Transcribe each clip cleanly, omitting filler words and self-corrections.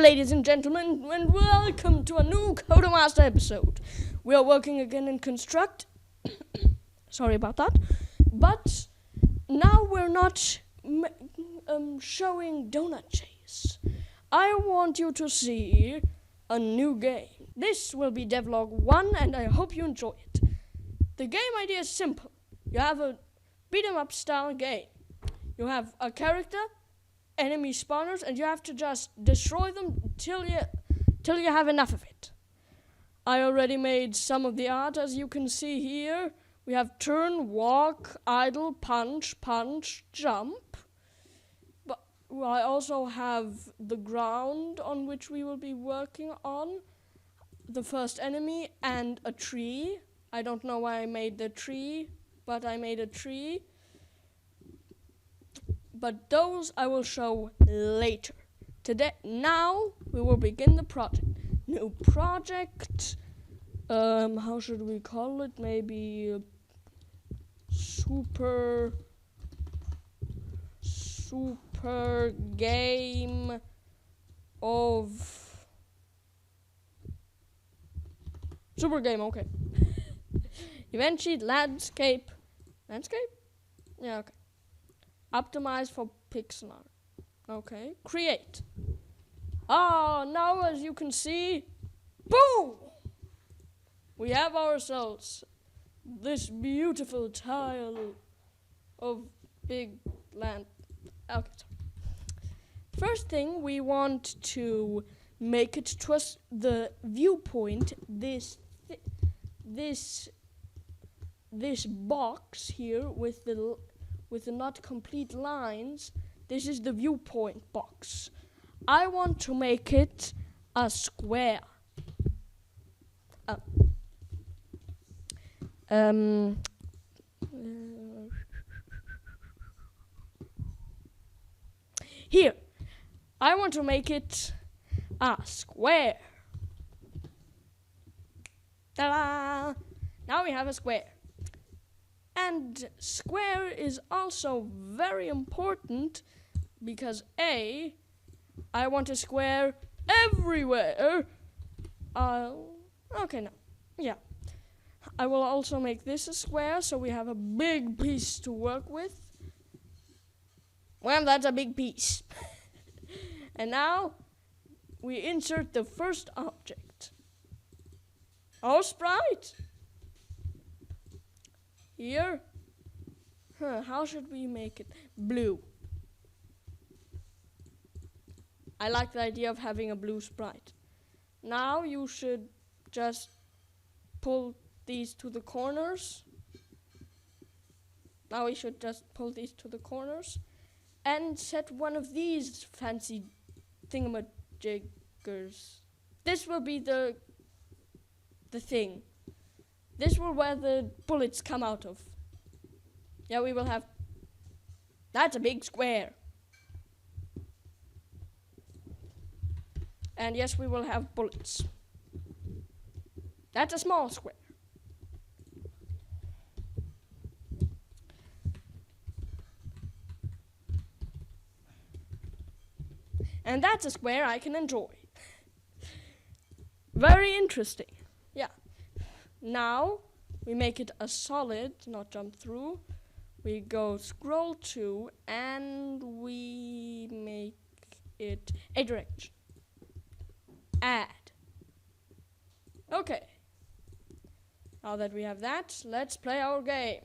ladies and gentlemen, and welcome to a new Codemaster episode. We are working again in Construct. Sorry about that. But now we're not showing Donut Chase. I want you to see a new game. This will be DevLog 1, and I hope you enjoy it. The game idea is simple. You have a beat-em-up style game. You have a character, enemy spawners, and you have to just destroy them till you have enough of it. I already made some of the art, as you can see here. We have turn, walk, idle, punch, jump. But I also have the ground on which we will be working on, the first enemy, and a tree. I don't know why I made the tree, but I made a tree. But those I will show later. Now we will begin the project. New project. How should we call it? Maybe super game of super game. Okay. Event sheet landscape. Yeah. Okay. Optimize for pixel art. Okay. Create. Now as you can see, boom! We have ourselves this beautiful tile of big land. Okay. First thing, we want to make it to us the viewpoint. This box here with the not complete lines. This is the viewpoint box. I want to make it a square. Here, I want to make it a square. Ta-da! Now we have a square. And square is also very important because I want a square everywhere. Okay, now, yeah. I will also make this a square so we have a big piece to work with. Well, that's a big piece. And now we insert the first object. Our sprite. Here. How should we make it? Blue. I like the idea of having a blue sprite. Now you should just pull these to the corners. Now we should just pull these to the corners and set one of these fancy thingamajiggers. This will be the thing. This will where the bullets come out of. Yeah, we will have... That's a big square. And yes, we will have bullets. That's a small square. And that's a square I can enjoy. Very interesting. Yeah. Now, we make it a solid, not jump through. We go scroll to, and we make it a direction. Add. Okay. Now that we have that, let's play our game.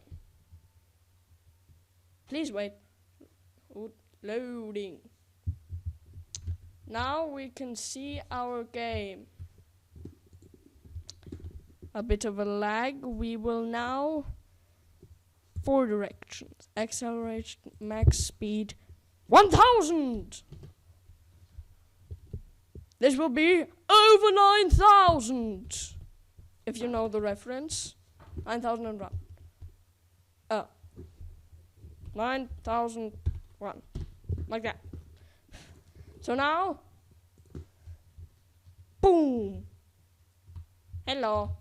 Please wait. Loading. Now we can see our game. A bit of a lag. We will now 4 directions. Acceleration, max speed, 1000. This will be over 9000. If you know the reference. 9001. 9001. Like that. So now, boom. Hello.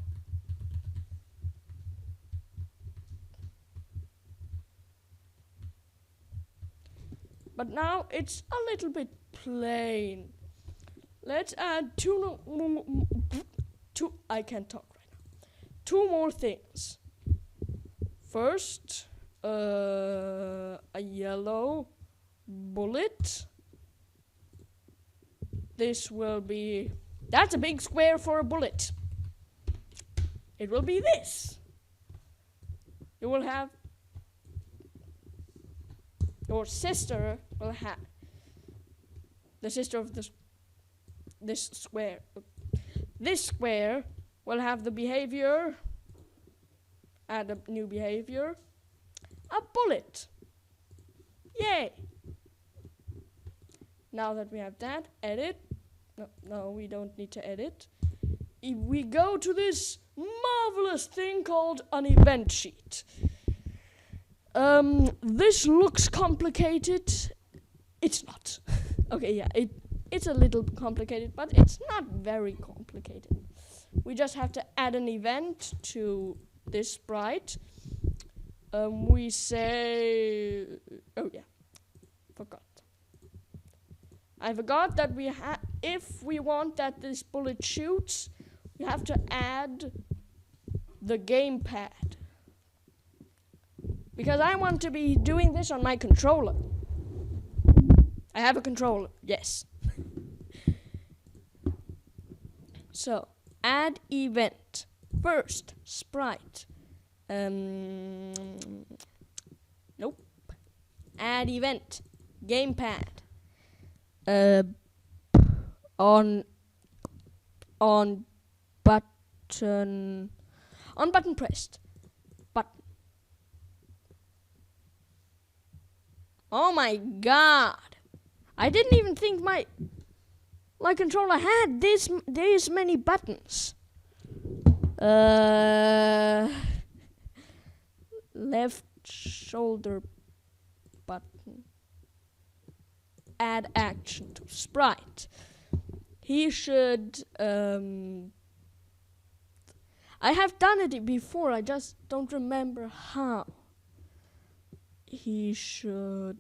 But now it's a little bit plain. let's add two. I can't talk right now. Two more things. First, a yellow bullet. This will be. That's a big square for a bullet. It will be this. You will have. Your sister will have. The sister of this square. This square will have the behavior. Add a new behavior. A bullet. Yay. Now that we have that, edit. No, we don't need to edit. If we go to this marvelous thing called an event sheet. This looks complicated. It's not. Okay, yeah, it's a little complicated, but it's not very complicated. We just have to add an event to this sprite. We say, oh yeah, forgot. I forgot that if we want that this bullet shoots, we have to add the gamepad. Because I want to be doing this on my controller. I have a controller, yes. So, add event. First, sprite. Nope. Add event. Gamepad. On button. On button pressed. Button. Oh my god. I didn't even think my controller had this many buttons. Left shoulder button. Add action to sprite. He should. I have done it before. I just don't remember how. He should.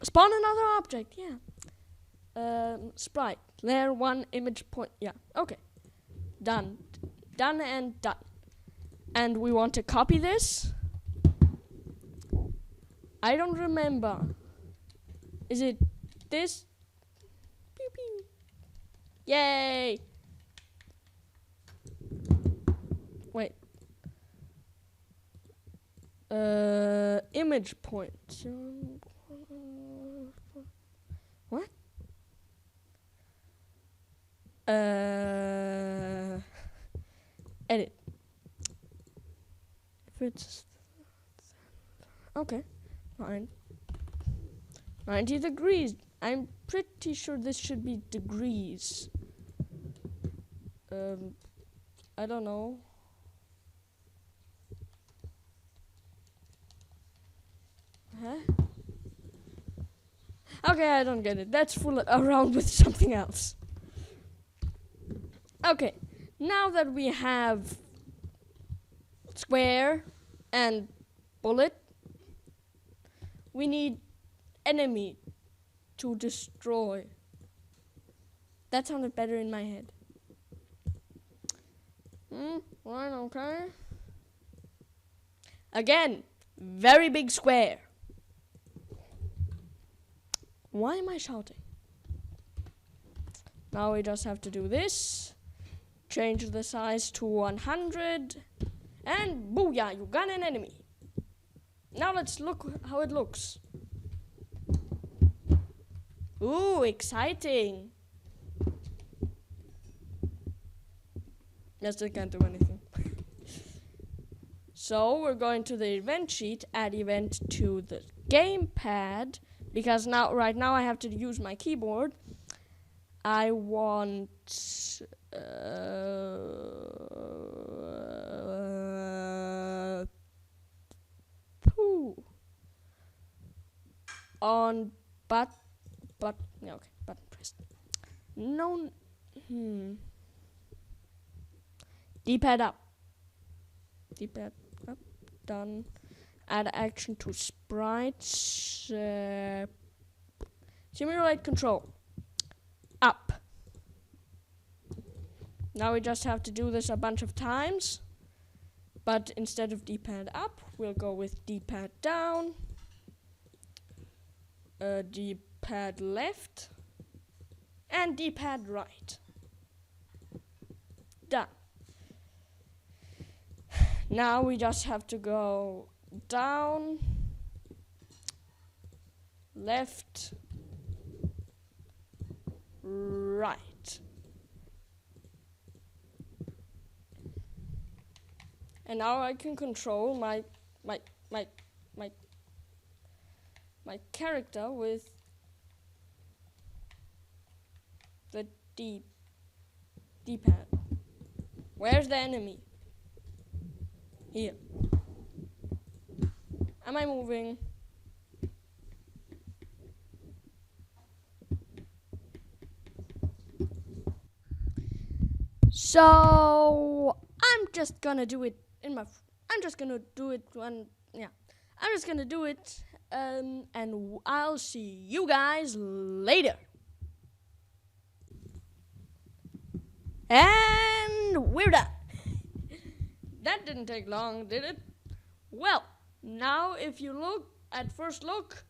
Spawn another object, yeah. Sprite, layer 1 image point, yeah, okay. Done and done. And we want to copy this. I don't remember. Is it this? Pew pew. Yay! Wait. Image point. What? Edit. If it's okay, fine. 90 degrees. I'm pretty sure this should be degrees. I don't know. Huh? Okay, I don't get it. Let's fool around with something else. Okay, now that we have square and bullet, we need enemy to destroy. That sounded better in my head. Right, okay. Again, very big square. Why am I shouting? Now we just have to do this. Change the size to 100. And booyah, you got an enemy. Now let's look how it looks. Ooh, exciting. Yes, I can't do anything. So we're going to the event sheet, add event to the gamepad. Because right now I have to use my keyboard. I want on yeah, okay, button pressed. No, D-pad up, done, add action to sprites. Simulate control. Up. Now we just have to do this a bunch of times. But instead of D-pad up, we'll go with D-pad down. D-pad left. And D-pad right. Done. Now we just have to go down, left, right. And now I can control my character with the D-pad. Where's the enemy? Here. Am I moving? So I'm just gonna do it in my. I'm just gonna do it when. Yeah. I'm just gonna do it. And I'll see you guys later. And we're done. That didn't take long, did it? Well, now if you look at first look,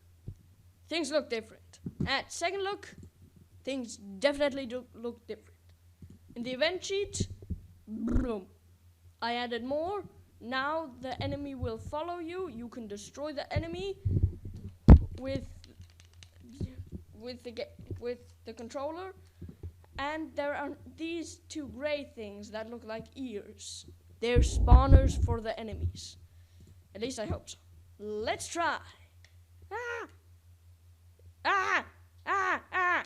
things look different. At second look, things definitely do look different. In the event sheet, boom, I added more. Now the enemy will follow you. You can destroy the enemy with the controller. And there are these two gray things that look like ears. They're spawners for the enemies. At least I hope so. Let's try. Ah! Ah! Ah! Ah!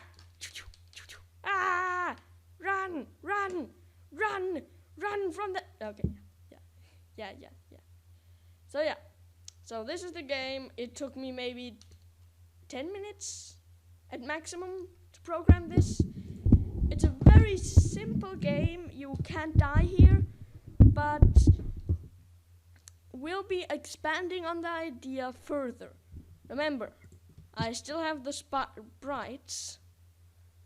Ah! Run! Run! Run! Run from the... Okay. Yeah. So yeah. So this is the game. It took me maybe 10 minutes at maximum to program this. It's a very simple game. You can't die here. But we'll be expanding on the idea further. Remember, I still have the sprites.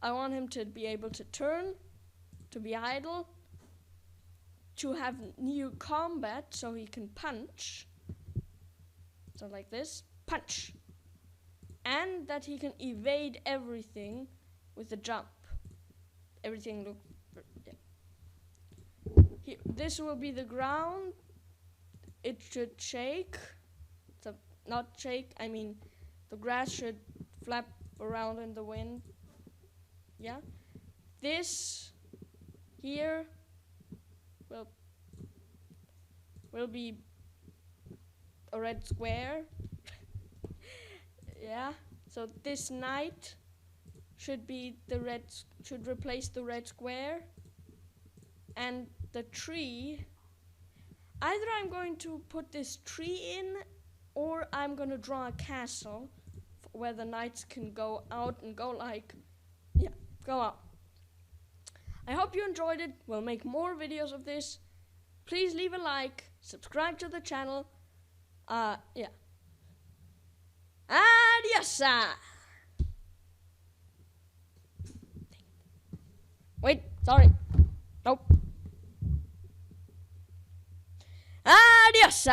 I want him to be able to turn, to be idle, to have new combat so he can punch. So like this, punch. And that he can evade everything with a jump. Everything looks... Yeah. This will be the ground. It should shake. So not shake, I mean the grass should flap around in the wind. Yeah. This here will be a red square. Yeah. So this night should be should replace the red square. And the tree, either I'm going to put this tree in, or I'm going to draw a castle where the knights can go out and go out. I hope you enjoyed it. We'll make more videos of this. Please leave a like, subscribe to the channel. Yeah. Adios. Wait, sorry. Nope. Adios.